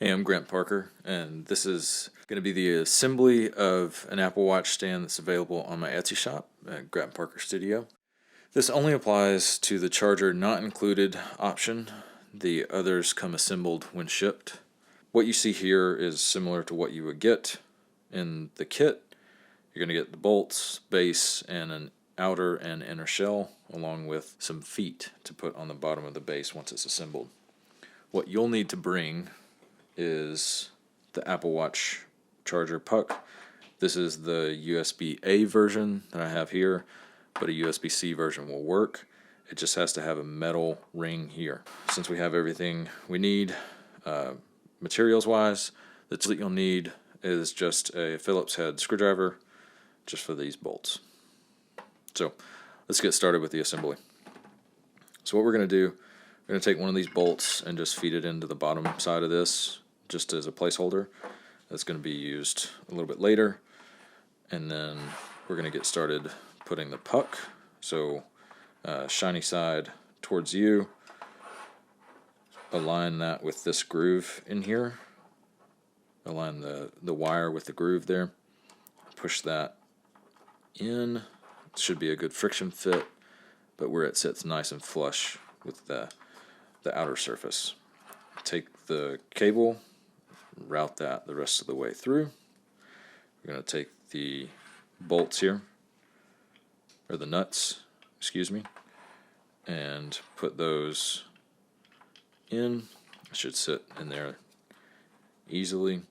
Hey, I'm Grant Parker, and this is going to be the assembly of an Apple Watch stand that's available on my Etsy shop at Grant Parker Studio. This only applies to the charger not included option. The others come assembled when shipped. What you see here is similar to what you would get in the kit. You're going to get the bolts, base, and an outer and inner shell, along with some feet to put on the bottom of the base once it's assembled. What you'll need to bring is the Apple Watch charger puck. This is the USB-A version that I have here, but a USB-C version will work. It just has to have a metal ring here. Since we have everything we need materials-wise, the tool that you'll need is just a Phillips head screwdriver just for these bolts. So let's get started with the assembly. So what we're going to do, we're going to take one of these bolts and just feed it into the bottom side of this just as a placeholder. That's going to be used a little bit later. And then we're going to get started putting the puck. So shiny side towards you. Align that with this groove in here. Align the wire with the groove there. Push that in. It should be a good friction fit, but where it sits nice and flush with the outer surface. Take the cable, route that the rest of the way through. We're going to take the bolts here, or the nuts, excuse me, and put those in. It should sit in there easily.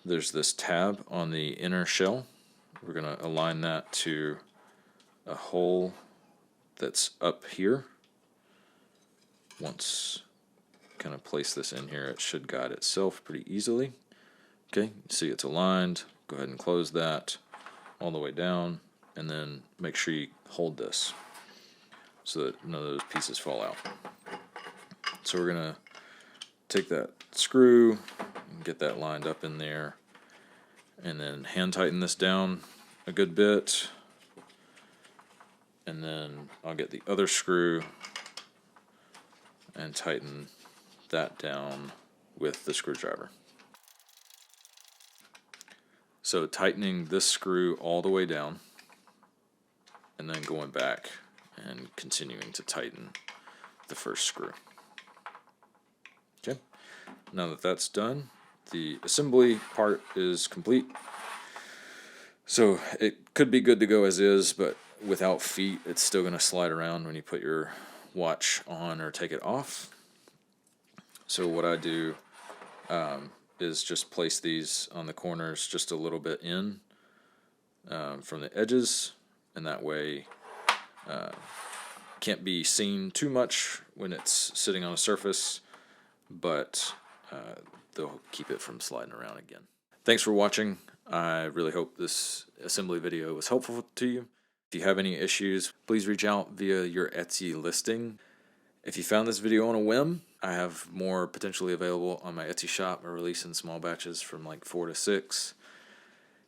There's this tab on the inner shell. We're going to align that to a hole that's up here. Once kind of place this in here, it should guide itself pretty easily. Okay, you see it's aligned. Go ahead and close that all the way down, and then make sure you hold this so that none of those pieces fall out. So we're going to take that screw and get that lined up in there, and then hand tighten this down a good bit, and then I'll get the other screw and tighten that down with the screwdriver. So tightening this screw all the way down, and then going back and continuing to tighten the first screw. Okay, now that that's done, the assembly part is complete. So it could be good to go as is, but without feet, it's still going to slide around when you put your watch on or take it off. So what I do is just place these on the corners just a little bit in from the edges, and that way can't be seen too much when it's sitting on a surface, but they'll keep it from sliding around again. Thanks for watching. I really hope this assembly video was helpful to you. If you have any issues, please reach out via your Etsy listing. If you found this video on a whim, I have more potentially available on my Etsy shop. I release in small batches from like 4 to 6.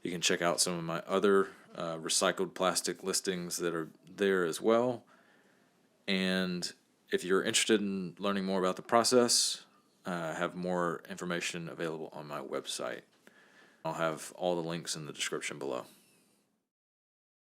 You can check out some of my other recycled plastic listings that are there as well. And if you're interested in learning more about the process, I have more information available on my website. I'll have all the links in the description below.